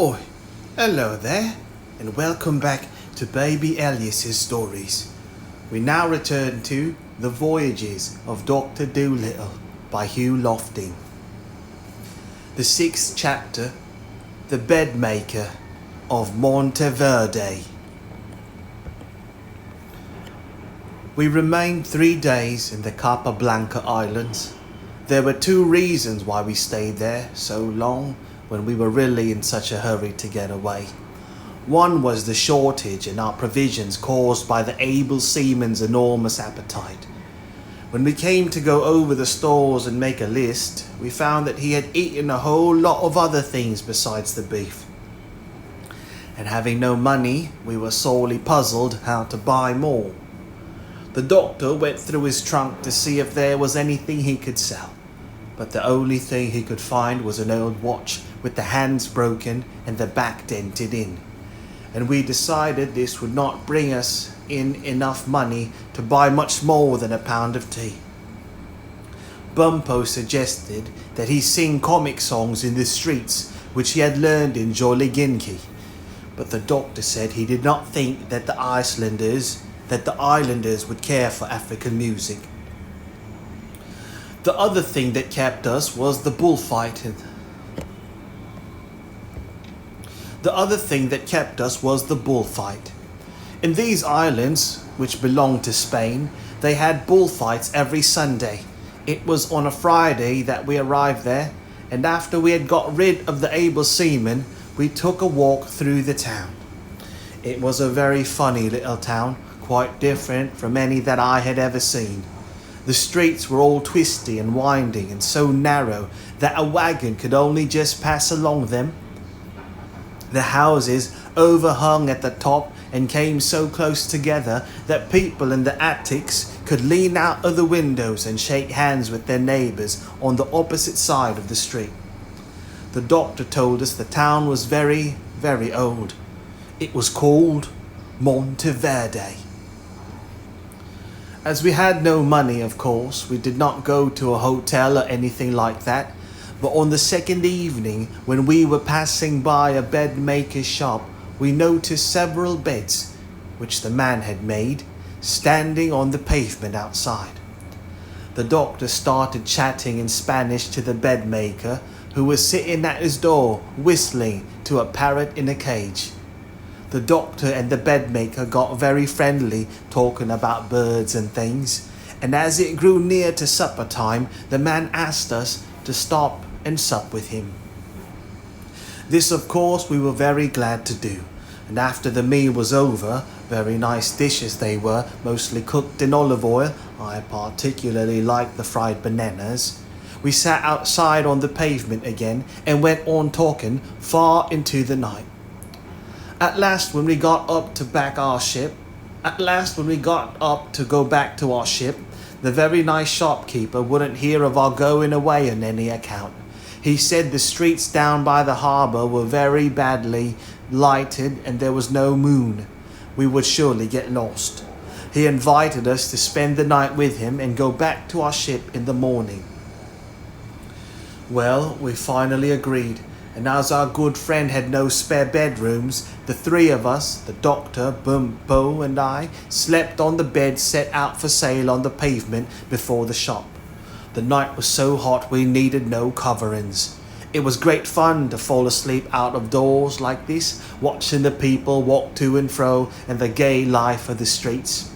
boy. Hello there, and welcome back to Baby Elias's stories. We now return to The Voyages of Doctor Dolittle by Hugh Lofting. The 6th chapter, The Bedmaker of Monteverde. We remained 3 days in the Capablanca Islands. There were 2 reasons why we stayed there so long when we were really in such a hurry to get away. One was the shortage in our provisions caused by the able seaman's enormous appetite. When we came to go over the stores and make a list, we found that he had eaten a whole lot of other things besides the beef. And having no money, we were sorely puzzled how to buy more. The doctor went through his trunk to see if there was anything he could sell, but the only thing he could find was an old watch with the hands broken and the back dented in. And we decided this would not bring us in enough money to buy much more than a pound of tea. Bumpo suggested that he sing comic songs in the streets, which he had learned in Jolliginki, but the doctor said he did not think that the islanders would care for African music. The other thing that kept us was the bullfight. In these islands, which belonged to Spain, they had bullfights every Sunday. It was on a Friday that we arrived there, and after we had got rid of the able seamen, we took a walk through the town. It was a very funny little town, quite different from any that I had ever seen. The streets were all twisty and winding and so narrow that a wagon could only just pass along them. The houses overhung at the top and came so close together that people in the attics could lean out of the windows and shake hands with their neighbours on the opposite side of the street. The doctor told us the town was very, very old. It was called Monteverde. As we had no money, of course, we did not go to a hotel or anything like that. But on the second evening, when we were passing by a bed maker's shop, we noticed several beds, which the man had made, standing on the pavement outside. The doctor started chatting in Spanish to the bed maker, who was sitting at his door, whistling to a parrot in a cage. The doctor and the bed maker got very friendly, talking about birds and things, and as it grew near to supper time, the man asked us to stop and sup with him. This, of course, we were very glad to do, and after the meal was over, very nice dishes they were, mostly cooked in olive oil. I particularly liked the fried bananas. We sat outside on the pavement again and went on talking far into the night. At last, when we got up to go back to our ship, the very nice shopkeeper wouldn't hear of our going away on any account. He said the streets down by the harbour were very badly lighted and there was no moon. We would surely get lost. He invited us to spend the night with him and go back to our ship in the morning. Well, we finally agreed, and as our good friend had no spare bedrooms, the 3 of us, the doctor, Bumpo and I, slept on the bed set out for sale on the pavement before the shop. The night was so hot we needed no coverings. It was great fun to fall asleep out of doors like this, watching the people walk to and fro and the gay life of the streets.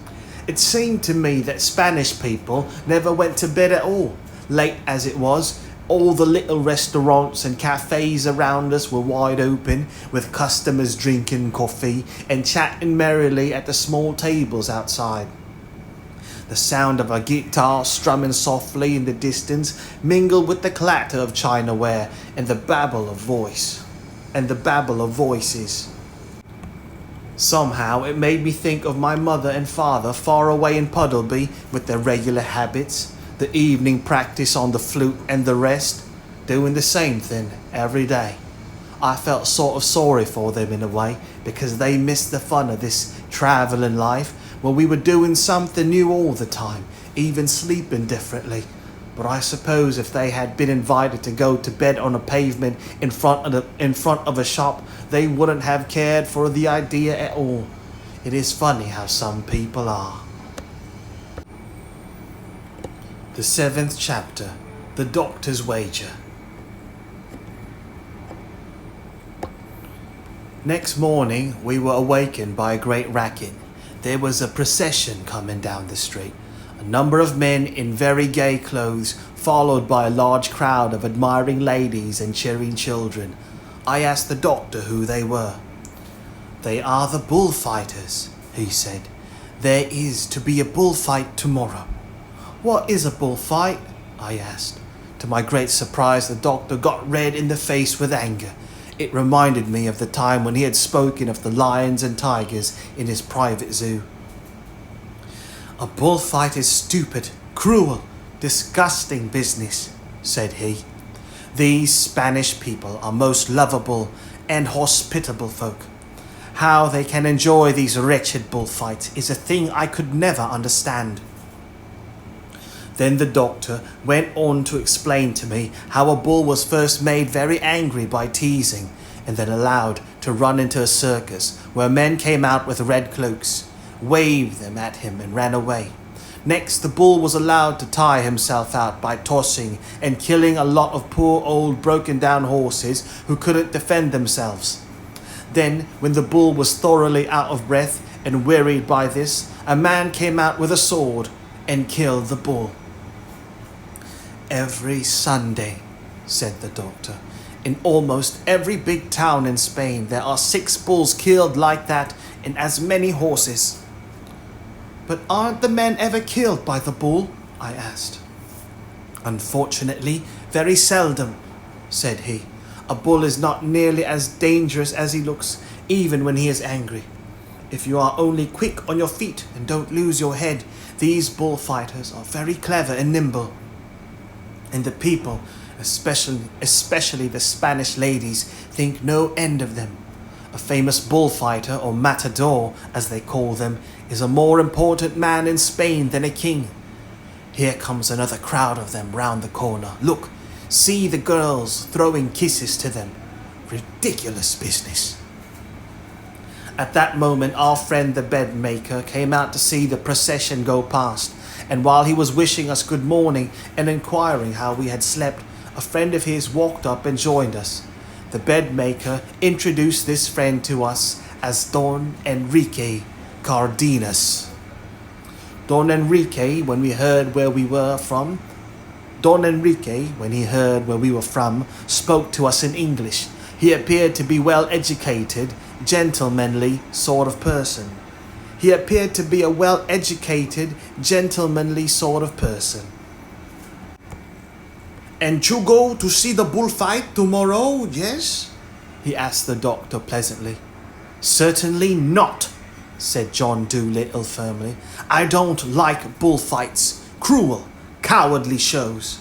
It seemed to me that Spanish people never went to bed at all. Late as it was, all the little restaurants and cafes around us were wide open, with customers drinking coffee and chatting merrily at the small tables outside. The sound of a guitar strumming softly in the distance mingled with the clatter of chinaware and the babble of voices. Somehow it made me think of my mother and father far away in Puddleby with their regular habits, the evening practice on the flute and the rest, doing the same thing every day. I felt sort of sorry for them in a way, because they missed the fun of this travelling life, where we were doing something new all the time, even sleeping differently. but I suppose if they had been invited to go to bed on a pavement in front of a shop, they wouldn't have cared for the idea at all. It is funny how some people are. The 7th chapter, The Doctor's Wager. Next morning, we were awakened by a great racket. There was a procession coming down the street. A number of men in very gay clothes, followed by a large crowd of admiring ladies and cheering children. I asked the doctor who they were. "They are the bullfighters," he said. "There is to be a bullfight tomorrow." "What is a bullfight?" I asked. To my great surprise, the doctor got red in the face with anger. It reminded me of the time when he had spoken of the lions and tigers in his private zoo. "A bullfight is stupid, cruel, disgusting business," said he. "These Spanish people are most lovable and hospitable folk. How they can enjoy these wretched bullfights is a thing I could never understand." Then the doctor went on to explain to me how a bull was first made very angry by teasing, and then allowed to run into a circus where men came out with red cloaks, waved them at him and ran away. Next, the bull was allowed to tire himself out by tossing and killing a lot of poor old broken down horses who couldn't defend themselves. Then, when the bull was thoroughly out of breath and wearied by this, a man came out with a sword and killed the bull. "Every Sunday," said the doctor, "in almost every big town in Spain there are 6 bulls killed like that and as many horses." "But aren't the men ever killed by the bull?" I asked. "Unfortunately, very seldom," said he. "A bull is not nearly as dangerous as he looks, even when he is angry. If you are only quick on your feet and don't lose your head, these bullfighters are very clever and nimble. And the people, especially the Spanish ladies, think no end of them. A famous bullfighter, or matador as they call them, is a more important man in Spain than a king. Here comes another crowd of them round the corner. Look, see the girls throwing kisses to them. Ridiculous business." At that moment, our friend the bed maker came out to see the procession go past, and while he was wishing us good morning and inquiring how we had slept, a friend of his walked up and joined us. The bed maker introduced this friend to us as Don Enrique Cardenas. Don Enrique, when he heard where we were from, spoke to us in English. He appeared to be well-educated, gentlemanly sort of person. "And you go to see the bullfight tomorrow, yes?" he asked the doctor pleasantly. "Certainly not," said John Dolittle firmly. "I don't like bullfights, cruel, cowardly shows."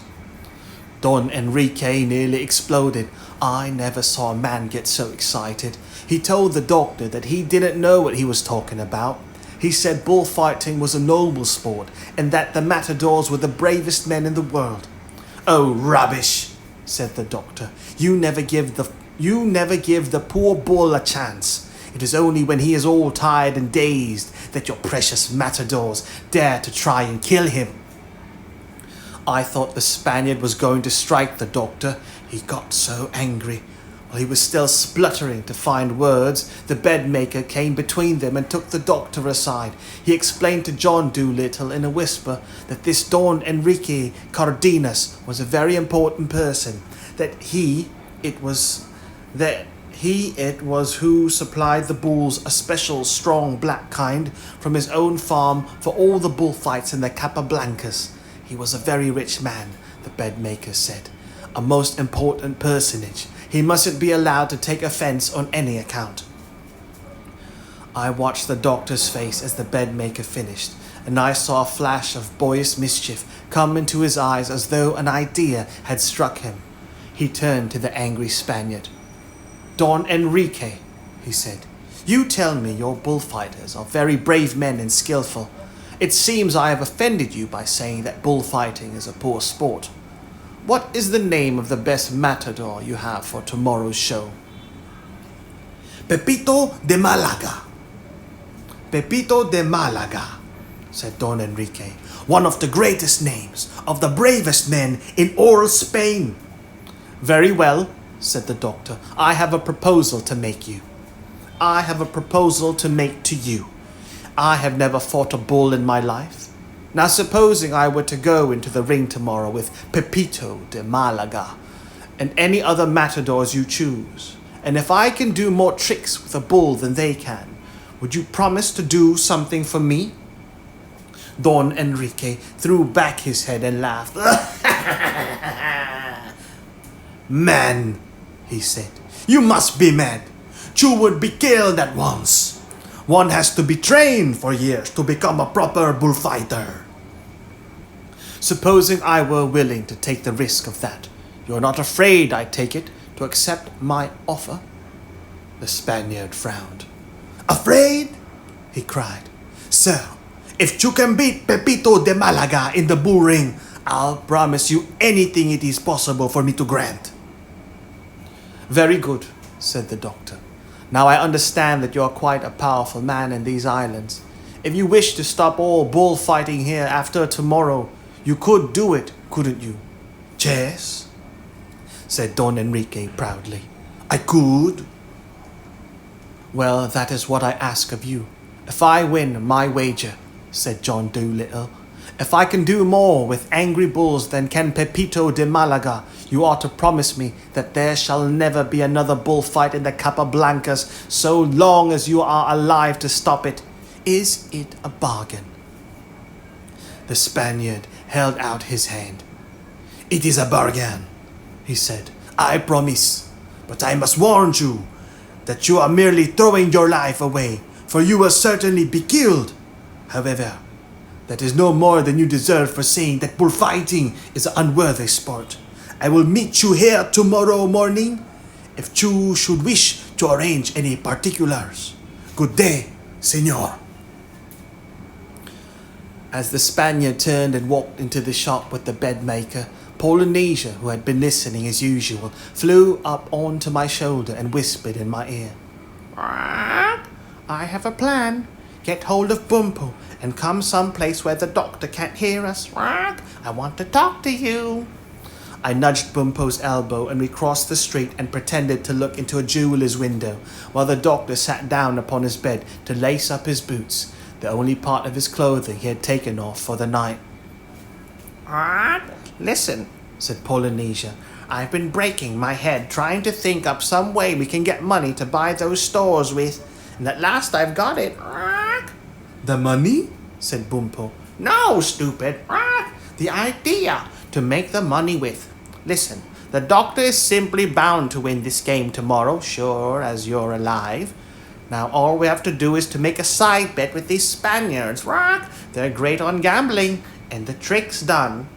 Don Enrique nearly exploded. I never saw a man get so excited. He told the doctor that he didn't know what he was talking about. He said bullfighting was a noble sport and that the matadors were the bravest men in the world. "Oh, rubbish," said the doctor. You never give the poor bull a chance. It is only when he is all tired and dazed that your precious matadors dare to try and kill him." I thought the Spaniard was going to strike the doctor. He got so angry. While he was still spluttering to find words, the bedmaker came between them and took the doctor aside. He explained to John Dolittle in a whisper that this Don Enrique Cardenas was a very important person, that it was who supplied the bulls a special strong black kind from his own farm for all the bullfights in the Capablancas. He was a very rich man, the bedmaker said, a most important personage. He mustn't be allowed to take offense on any account. I watched the doctor's face as the bedmaker finished, and I saw a flash of boyish mischief come into his eyes as though an idea had struck him. He turned to the angry Spaniard. "Don Enrique," he said, "you tell me your bullfighters are very brave men and skillful. It seems I have offended you by saying that bullfighting is a poor sport. What is the name of the best matador you have for tomorrow's show? Pepito de Malaga. Pepito de Malaga, said Don Enrique. One of the greatest names, of the bravest men in all Spain. Very well, said the doctor. I have a proposal to make you. I have a proposal to make to you. I have never fought a bull in my life. Now supposing I were to go into the ring tomorrow with Pepito de Malaga and any other matadors you choose, and if I can do more tricks with a bull than they can, would you promise to do something for me? Don Enrique threw back his head and laughed. Man, he said, you must be mad. You would be killed at once. One has to be trained for years to become a proper bullfighter. Supposing I were willing to take the risk of that, you're not afraid, I take it, to accept my offer? The Spaniard frowned. Afraid? He cried. Sir, if you can beat Pepito de Malaga in the bull ring, I'll promise you anything it is possible for me to grant. Very good, said the doctor. Now I understand that you are quite a powerful man in these islands. If you wish to stop all bullfighting here after tomorrow, you could do it, couldn't you? Yes, said Don Enrique proudly. I could. Well, that is what I ask of you. If I win my wager, said John Dolittle, if I can do more with angry bulls than can Pepito de Malaga, you ought to promise me that there shall never be another bullfight in the Capablancas so long as you are alive to stop it. Is it a bargain? The Spaniard held out his hand. It is a bargain, he said. I promise, but I must warn you that you are merely throwing your life away, for you will certainly be killed. However, that is no more than you deserve for saying that bullfighting is an unworthy sport. I will meet you here tomorrow morning if you should wish to arrange any particulars. Good day, senor. As the Spaniard turned and walked into the shop with the bedmaker, Polynesia, who had been listening as usual, flew up onto my shoulder and whispered in my ear. I have a plan. Get hold of Bumpo and come someplace where the doctor can't hear us. I want to talk to you. I nudged Bumpo's elbow and we crossed the street and pretended to look into a jeweler's window while the doctor sat down upon his bed to lace up his boots, the only part of his clothing he had taken off for the night. Listen, said Polynesia. I've been breaking my head trying to think up some way we can get money to buy those stores with, and at last I've got it. The money? Said Bumpo. No, stupid. The idea to make the money with. Listen, the doctor is simply bound to win this game tomorrow, sure as you're alive. Now all we have to do is to make a side bet with these Spaniards. They're great on gambling, and the trick's done.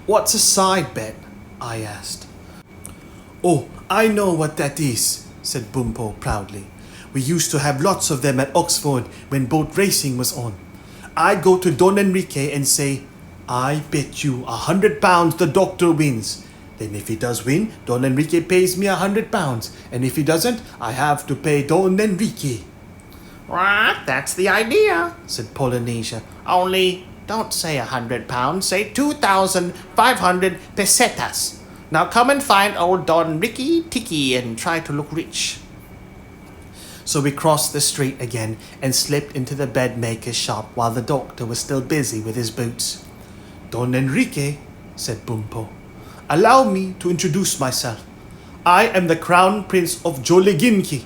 What's a side bet? I asked. Oh, I know what that is, said Bumpo proudly. We used to have lots of them at Oxford when boat racing was on. I'd go to Don Enrique and say, I bet you £100 the doctor wins. Then if he does win, Don Enrique pays me £100, and if he doesn't, I have to pay Don Enrique. That's the idea, said Polynesia. Only don't say £100, say 2,500 pesetas. Now come and find old Don Ricky Tiki and try to look rich. So we crossed the street again and slipped into the bedmaker's shop while the doctor was still busy with his boots. Don Enrique, said Bumpo, allow me to introduce myself. I am the Crown Prince of Joliginki.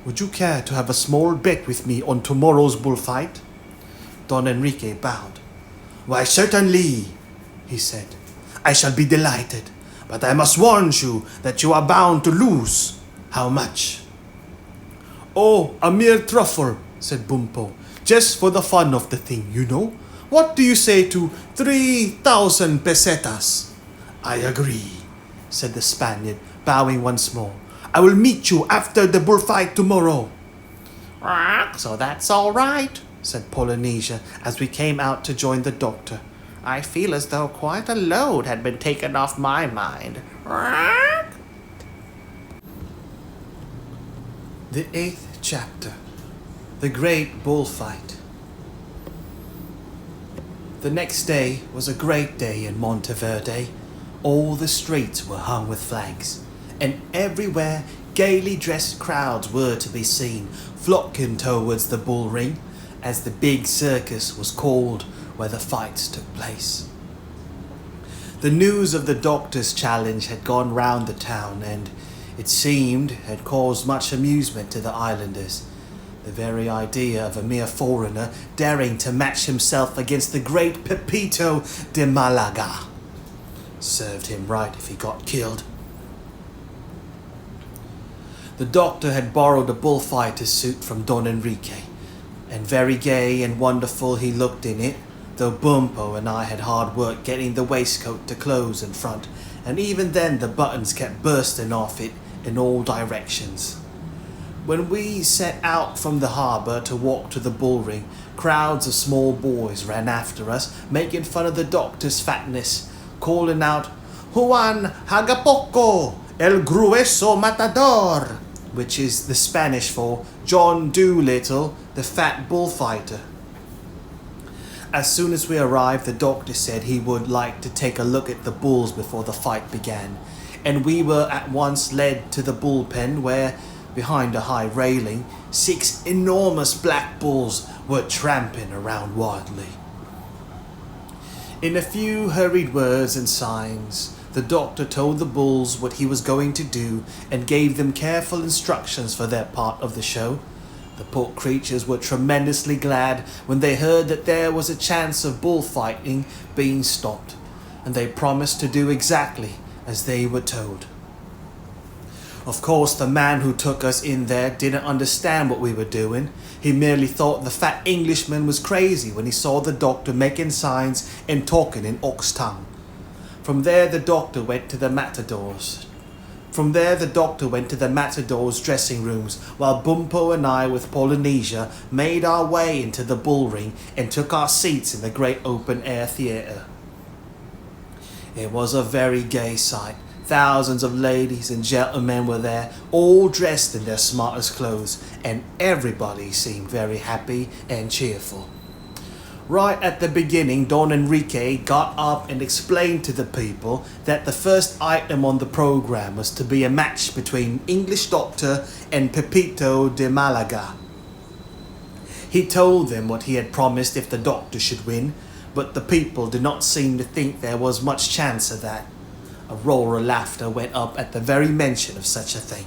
Would you care to have a small bet with me on tomorrow's bullfight? Don Enrique bowed. Why, certainly, he said. I shall be delighted, but I must warn you that you are bound to lose. How much? Oh, a mere truffle, said Bumpo. Just for the fun of the thing, you know. What do you say to 3,000 pesetas? I agree, said the Spaniard, bowing once more. I will meet you after the bullfight tomorrow. So that's all right, said Polynesia as we came out to join the doctor. I feel as though quite a load had been taken off my mind. The 8th chapter. The Great Bullfight. The next day was a great day in Monteverde. All the streets were hung with flags, and everywhere gaily dressed crowds were to be seen, flocking towards the bull ring, as the big circus was called where the fights took place. The news of the doctor's challenge had gone round the town, and it seemed had caused much amusement to the islanders. The very idea of a mere foreigner daring to match himself against the great Pepito de Malaga served him right if he got killed. The doctor had borrowed a bullfighter's suit from Don Enrique, and very gay and wonderful he looked in it, though Bumpo and I had hard work getting the waistcoat to close in front, and even then the buttons kept bursting off it in all directions. When we set out from the harbour to walk to the bull ring, crowds of small boys ran after us, making fun of the doctor's fatness, calling out, Juan Hagapoco, el grueso matador, which is the Spanish for John Dolittle, the fat bullfighter. As soon as we arrived, the doctor said he would like to take a look at the bulls before the fight began, and we were at once led to the bullpen where, behind a high railing, 6 enormous black bulls were tramping around wildly. In a few hurried words and signs, the doctor told the bulls what he was going to do and gave them careful instructions for their part of the show. The poor creatures were tremendously glad when they heard that there was a chance of bullfighting being stopped, and they promised to do exactly as they were told. Of course, the man who took us in there didn't understand what we were doing. He merely thought the fat Englishman was crazy when he saw the doctor making signs and talking in ox tongue. From there the doctor went to the matadors' dressing rooms, while Bumpo and I with Polynesia made our way into the bull ring and took our seats in the great open-air theatre. It was a very gay sight. Thousands of ladies and gentlemen were there, all dressed in their smartest clothes, and everybody seemed very happy and cheerful. Right at the beginning, Don Enrique got up and explained to the people that the first item on the program was to be a match between English Doctor and Pepito de Malaga. He told them what he had promised if the doctor should win, but the people did not seem to think there was much chance of that. A roar of laughter went up at the very mention of such a thing.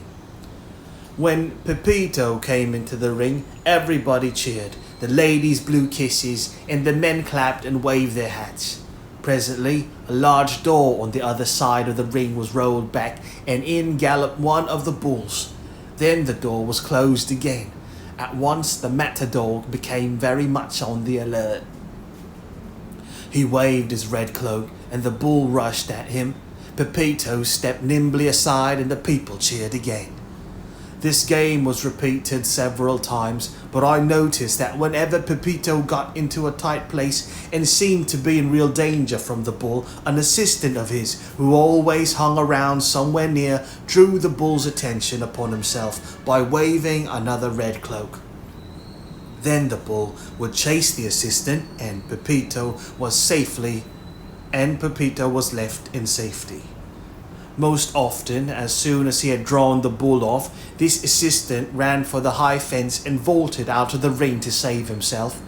When Pepito came into the ring, everybody cheered. The ladies blew kisses, and the men clapped and waved their hats. Presently, a large door on the other side of the ring was rolled back, and in galloped one of the bulls. Then the door was closed again. At once the matador became very much on the alert. He waved his red cloak, and the bull rushed at him. Pepito stepped nimbly aside, and the people cheered again. This game was repeated several times, but I noticed that whenever Pepito got into a tight place and seemed to be in real danger from the bull, an assistant of his, who always hung around somewhere near, drew the bull's attention upon himself by waving another red cloak. Then the bull would chase the assistant, and Pepito was left in safety. Most often, as soon as he had drawn the bull off, this assistant ran for the high fence and vaulted out of the ring to save himself.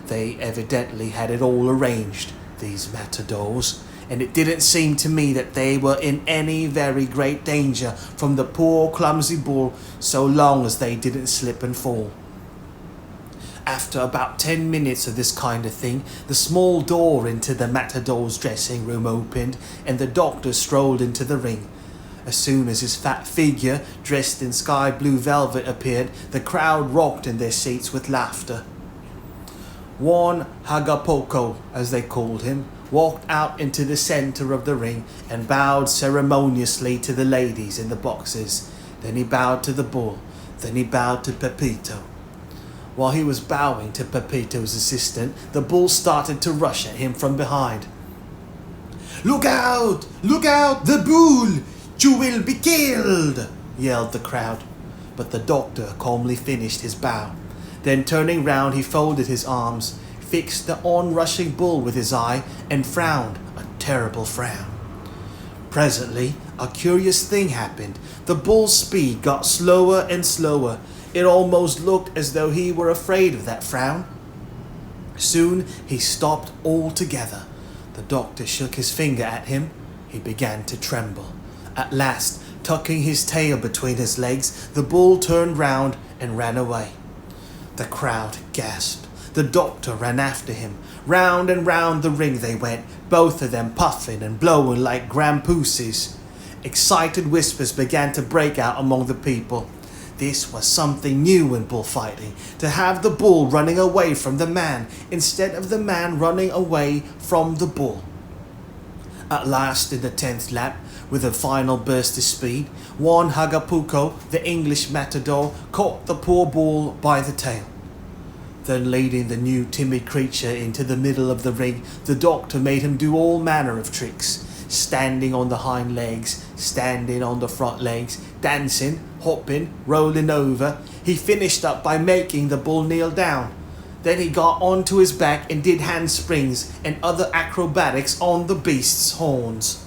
They evidently had it all arranged, these matadors, and it didn't seem to me that they were in any very great danger from the poor clumsy bull so long as they didn't slip and fall. After about 10 minutes of this kind of thing, the small door into the matador's dressing room opened, and the doctor strolled into the ring. As soon as his fat figure, dressed in sky blue velvet, appeared, the crowd rocked in their seats with laughter. Juan Hagapoco, as they called him, walked out into the center of the ring and bowed ceremoniously to the ladies in the boxes. Then he bowed to the bull. Then he bowed to Pepito. While he was bowing to Pepito's assistant, the bull started to rush at him from behind. Look out! Look out! The bull! You will be killed! Yelled the crowd. But the doctor calmly finished his bow. Then turning round, he folded his arms, fixed the on-rushing bull with his eye, and frowned a terrible frown. Presently, a curious thing happened. The bull's speed got slower and slower. It almost looked as though he were afraid of that frown. Soon he stopped altogether. The doctor shook his finger at him. He began to tremble. At last, tucking his tail between his legs, the bull turned round and ran away. The crowd gasped. The doctor ran after him. Round and round the ring they went, both of them puffing and blowing like grampooses. Excited whispers began to break out among the people. This was something new in bullfighting, to have the bull running away from the man instead of the man running away from the bull. At last, in the 10th lap, with a final burst of speed, Juan Hagapuco, the English matador, caught the poor bull by the tail. Then leading the new timid creature into the middle of the ring, the doctor made him do all manner of tricks, standing on the hind legs, standing on the front legs, dancing, hopping, rolling over. He finished up by making the bull kneel down. Then he got onto his back and did handsprings and other acrobatics on the beast's horns.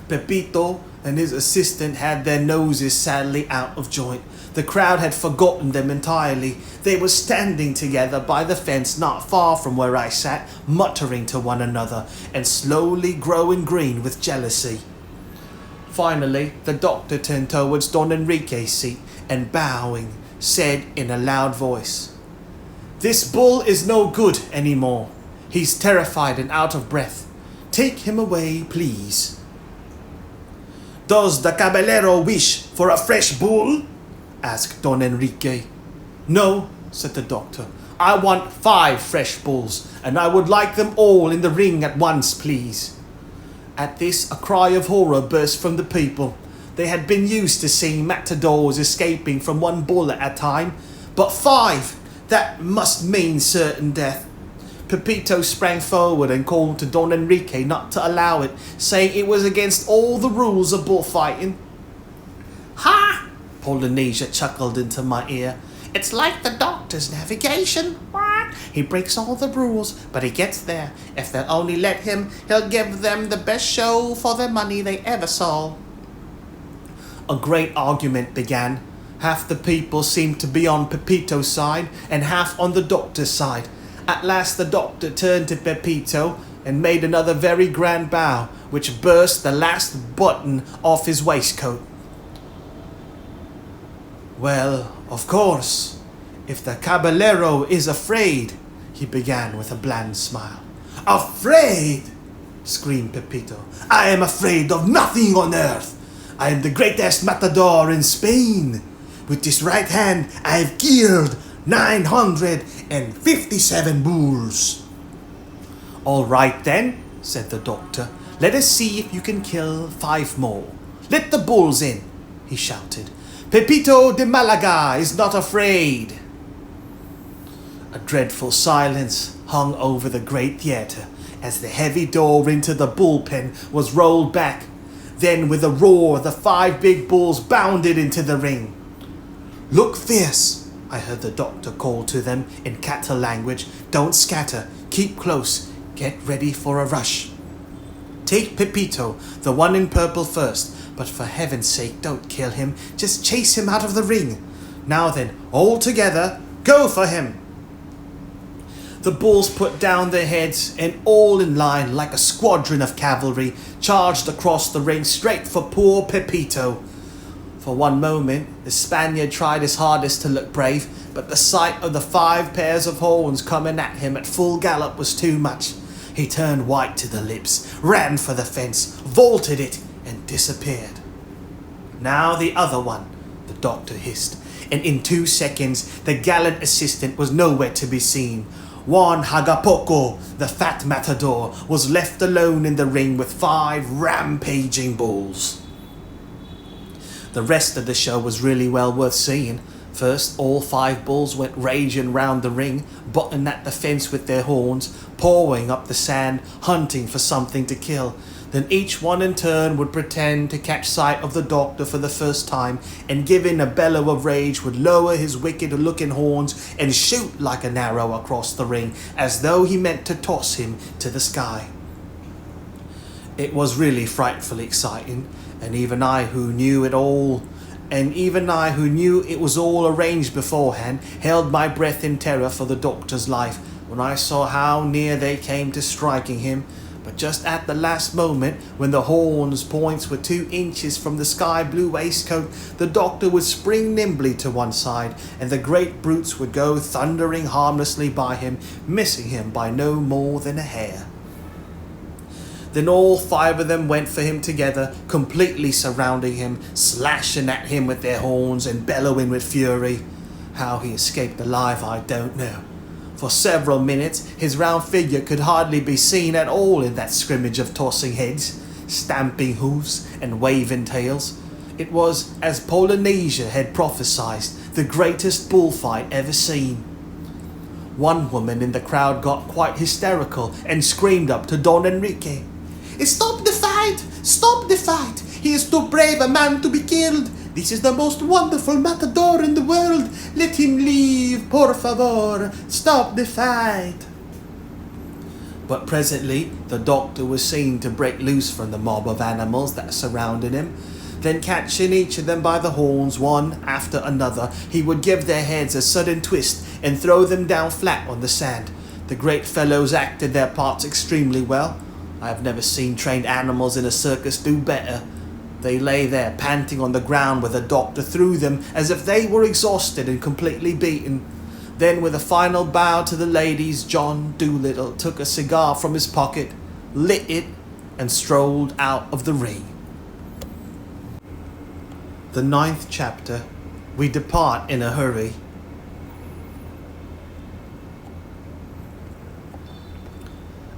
Pepito and his assistant had their noses sadly out of joint. The crowd had forgotten them entirely. They were standing together by the fence not far from where I sat, muttering to one another and slowly growing green with jealousy. Finally, the doctor turned towards Don Enrique's seat and, bowing, said in a loud voice, "This bull is no good anymore. He's terrified and out of breath. Take him away, please." Does the caballero wish for a fresh bull? Asked Don Enrique. "No," said the doctor. "I want 5 fresh bulls, and I would like them all in the ring at once, please." At this, a cry of horror burst from the people. They had been used to seeing matadors escaping from one bull at a time, but 5! That must mean certain death. Pepito sprang forward and called to Don Enrique not to allow it, saying it was against all the rules of bullfighting. "Ha!" Polynesia chuckled into my ear. "It's like the doctor's navigation. He breaks all the rules, but he gets there. If they'll only let him, he'll give them the best show for their money they ever saw." A great argument began. Half the people seemed to be on Pepito's side and half on the doctor's side. At last the doctor turned to Pepito and made another very grand bow, which burst the last button off his waistcoat. "Well, of course, if the caballero is afraid," he began with a bland smile. Afraid? Screamed Pepito. I am afraid of nothing on earth. I am the greatest matador in Spain. With this right hand I have killed 957 bulls. "All right then," said the doctor. "Let us see if you can kill 5 more. Let the bulls in," he shouted. "Pepito de Malaga is not afraid." A dreadful silence hung over the great theatre as the heavy door into the bullpen was rolled back. Then with a roar the 5 big bulls bounded into the ring. "Look fierce," I heard the doctor call to them in cattle language. "Don't scatter. Keep close. Get ready for a rush. Take Pepito, the one in purple first, but for heaven's sake don't kill him. Just chase him out of the ring. Now then, all together, go for him." The bulls put down their heads and all in line like a squadron of cavalry charged across the ring straight for poor Pepito. For one moment, the Spaniard tried his hardest to look brave, but the sight of the 5 pairs of horns coming at him at full gallop was too much. He turned white to the lips, ran for the fence, vaulted it, and disappeared. "Now the other one," the doctor hissed, and in 2 seconds the gallant assistant was nowhere to be seen. Juan Hagapoco, the fat matador, was left alone in the ring with 5 rampaging bulls. The rest of the show was really well worth seeing. First, all 5 bulls went raging round the ring, butting at the fence with their horns, pawing up the sand, hunting for something to kill. Then each one in turn would pretend to catch sight of the doctor for the first time, and giving a bellow of rage would lower his wicked-looking horns and shoot like an arrow across the ring, as though he meant to toss him to the sky. It was really frightfully exciting, and even I who knew it was all arranged beforehand, held my breath in terror for the doctor's life when I saw how near they came to striking him. But just at the last moment, when the horn's points were 2 inches from the sky blue waistcoat, the doctor would spring nimbly to one side, and the great brutes would go thundering harmlessly by him, missing him by no more than a hair. Then all 5 of them went for him together, completely surrounding him, slashing at him with their horns and bellowing with fury. How he escaped alive, I don't know. For several minutes, his round figure could hardly be seen at all in that scrimmage of tossing heads, stamping hoofs, and waving tails. It was, as Polynesia had prophesied, the greatest bullfight ever seen. One woman in the crowd got quite hysterical and screamed up to Don Enrique, "Stop the fight! Stop the fight! He is too brave a man to be killed! This is the most wonderful matador in the world! Let him leave, por favor! Stop the fight!" But presently the doctor was seen to break loose from the mob of animals that surrounded him. Then, catching each of them by the horns, one after another, he would give their heads a sudden twist and throw them down flat on the sand. The great fellows acted their parts extremely well. I have never seen trained animals in a circus do better. They lay there panting on the ground where the doctor threw them as if they were exhausted and completely beaten. Then, with a final bow to the ladies, John Dolittle took a cigar from his pocket, lit it, and strolled out of the ring. The 9th chapter. We depart in a hurry.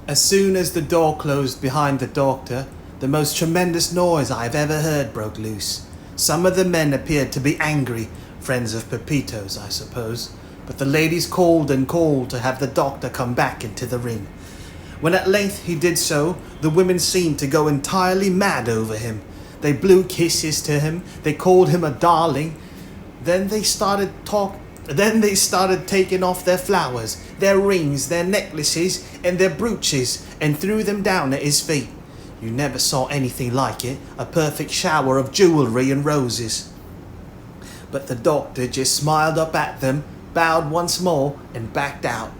As soon as the door closed behind the doctor, the most tremendous noise I have ever heard broke loose. Some of the men appeared to be angry, friends of Pepito's, I suppose, but the ladies called and called to have the doctor come back into the ring. When at length he did so, the women seemed to go entirely mad over him. They blew kisses to him, they called him a darling. Then they started taking off their flowers, their rings, their necklaces, and their brooches, and threw them down at his feet. You never saw anything like it, a perfect shower of jewellery and roses. But the doctor just smiled up at them, bowed once more, and backed out.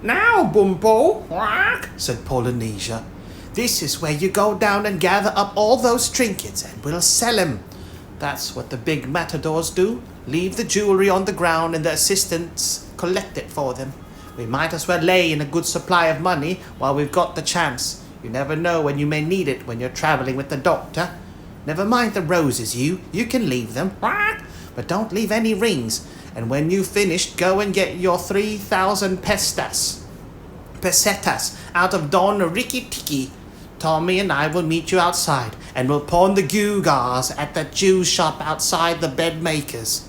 "Now, Bumpo," said Polynesia, "this is where you go down and gather up all those trinkets, and we'll sell 'em. That's what the big matadors do. Leave the jewellery on the ground and the assistants collect it for them. We might as well lay in a good supply of money while we've got the chance. You never know when you may need it when you're travelling with the doctor. Never mind the roses, you can leave them. But don't leave any rings. And when you've finished, go and get your 3,000 pesetas out of Don Ricky Tiki. Tommy and I will meet you outside, and we'll pawn the gewgaws at that Jew shop outside the bed makers.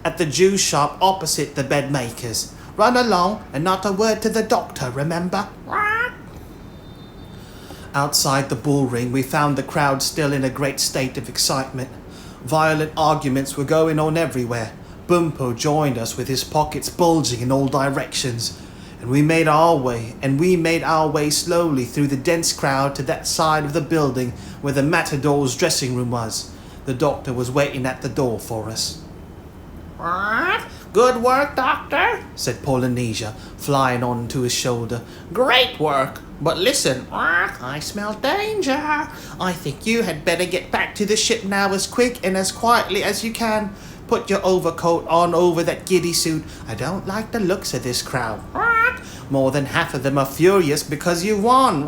At the Jew shop opposite the bed makers. Run along, and not a word to the doctor, remember?" Outside the bull ring, we found the crowd still in a great state of excitement. Violent arguments were going on everywhere. Bumpo joined us with his pockets bulging in all directions, and we made our way slowly through the dense crowd to that side of the building where the matador's dressing room was. The doctor was waiting at the door for us. "Good work, Doctor," said Polynesia, flying on to his shoulder. "Great work. But listen, I smell danger. I think you had better get back to the ship now as quick and as quietly as you can. Put your overcoat on over that giddy suit. I don't like the looks of this crowd. More than half of them are furious because you won.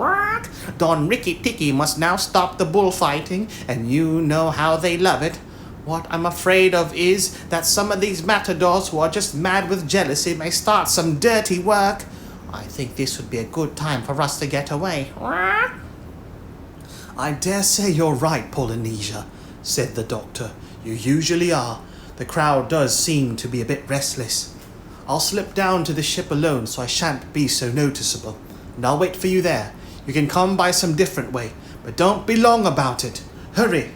Don Ricky Tiki must now stop the bullfighting, and you know how they love it. What I'm afraid of is that some of these matadors who are just mad with jealousy may start some dirty work. I think this would be a good time for us to get away." "I dare say you're right, Polynesia," said the doctor. "You usually are. The crowd does seem to be a bit restless. I'll slip down to the ship alone so I shan't be so noticeable, and I'll wait for you there. You can come by some different way, but don't be long about it. Hurry!"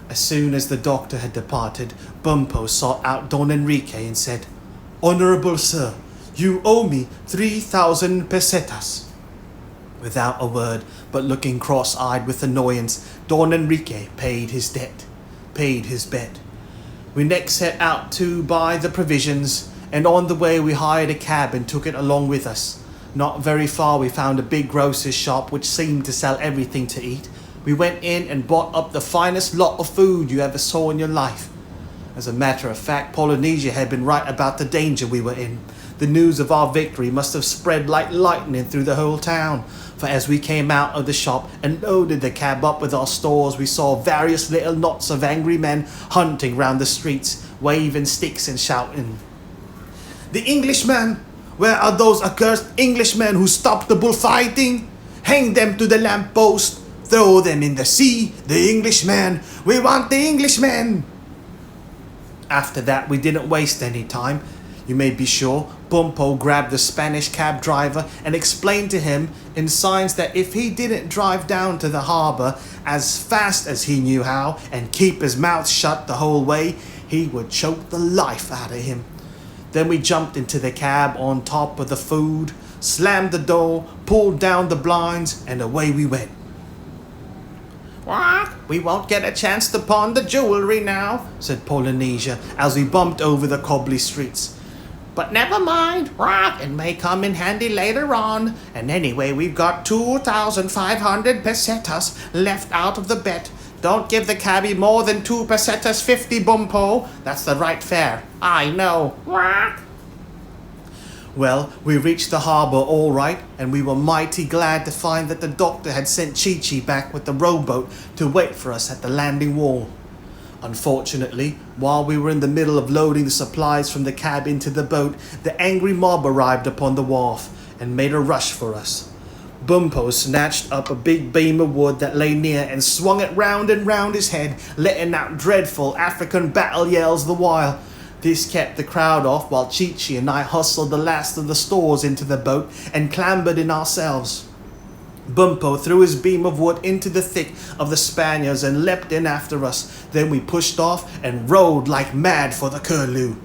As soon as the doctor had departed, Bumpo sought out Don Enrique and said, "Honorable sir, you owe me 3,000 pesetas." Without a word, but looking cross-eyed with annoyance, Don Enrique paid his debt, paid his bet. We next set out to buy the provisions, and on the way we hired a cab and took it along with us. Not very far we found a big grocer's shop which seemed to sell everything to eat. We went in and bought up the finest lot of food you ever saw in your life. As a matter of fact, Polynesia had been right about the danger we were in. The news of our victory must have spread like lightning through the whole town, for as we came out of the shop and loaded the cab up with our stores, we saw various little knots of angry men hunting round the streets, waving sticks and shouting, "The Englishmen! Where are those accursed Englishmen who stopped the bullfighting? Hang them to the lamppost! Throw them in the sea! The Englishmen! We want the Englishmen!" After that, we didn't waste any time. You may be sure Bumpo grabbed the Spanish cab driver and explained to him in signs that if he didn't drive down to the harbour as fast as he knew how and keep his mouth shut the whole way, he would choke the life out of him. Then we jumped into the cab on top of the food, slammed the door, pulled down the blinds, and away we went. "What? We won't get a chance to pawn the jewellery now," said Polynesia as we bumped over the cobbly streets. "But never mind, it may come in handy later on. And anyway, we've got 2,500 pesetas left out of the bet. Don't give the cabbie more than 2 pesetas 50, Bumpo. That's the right fare. I know. Well, we reached the harbour all right, and we were mighty glad to find that the doctor had sent Chi-Chi back with the rowboat to wait for us at the landing wall. Unfortunately, while we were in the middle of loading the supplies from the cab into the boat, the angry mob arrived upon the wharf and made a rush for us. Bumpo snatched up a big beam of wood that lay near and swung it round and round his head, letting out dreadful African battle yells the while. This kept the crowd off while Chi-Chi and I hustled the last of the stores into the boat and clambered in ourselves. Bumpo threw his beam of wood into the thick of the Spaniards and leapt in after us. Then we pushed off and rowed like mad for the Curlew.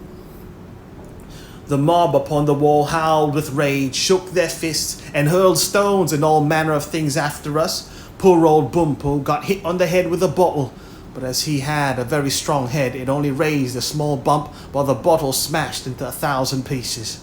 The mob upon the wall howled with rage, shook their fists, and hurled stones and all manner of things after us. Poor old Bumpo got hit on the head with a bottle, but as he had a very strong head, it only raised a small bump while the bottle smashed into 1,000 pieces.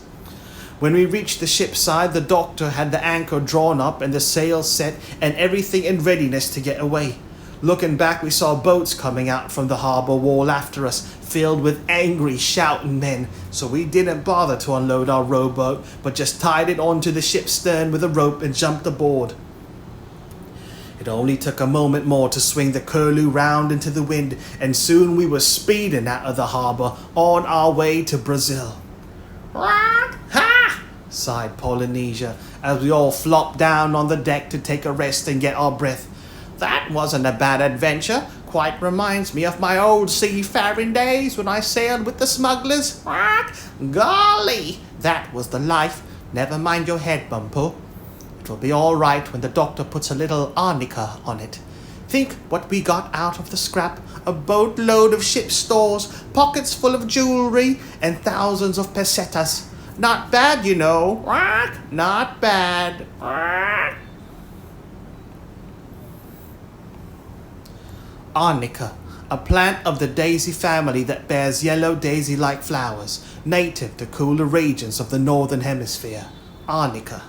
When we reached the ship's side, the doctor had the anchor drawn up and the sails set and everything in readiness to get away. Looking back, we saw boats coming out from the harbour wall after us, filled with angry, shouting men, so we didn't bother to unload our rowboat, but just tied it onto the ship's stern with a rope and jumped aboard. It only took a moment more to swing the Curlew round into the wind, and soon we were speeding out of the harbour on our way to Brazil. "Ha!" sighed Polynesia as we all flopped down on the deck to take a rest and get our breath. "That wasn't a bad adventure. Quite reminds me of my old seafaring days when I sailed with the smugglers. Golly, that was the life. Never mind your head, Bumpo. It will be all right when the doctor puts a little arnica on it. Think what we got out of the scrap. A boatload of ship stores, pockets full of jewelry, and thousands of pesetas. Not bad, you know. Not bad. Arnica, a plant of the daisy family that bears yellow daisy-like flowers, native to cooler regions of the northern hemisphere. Arnica.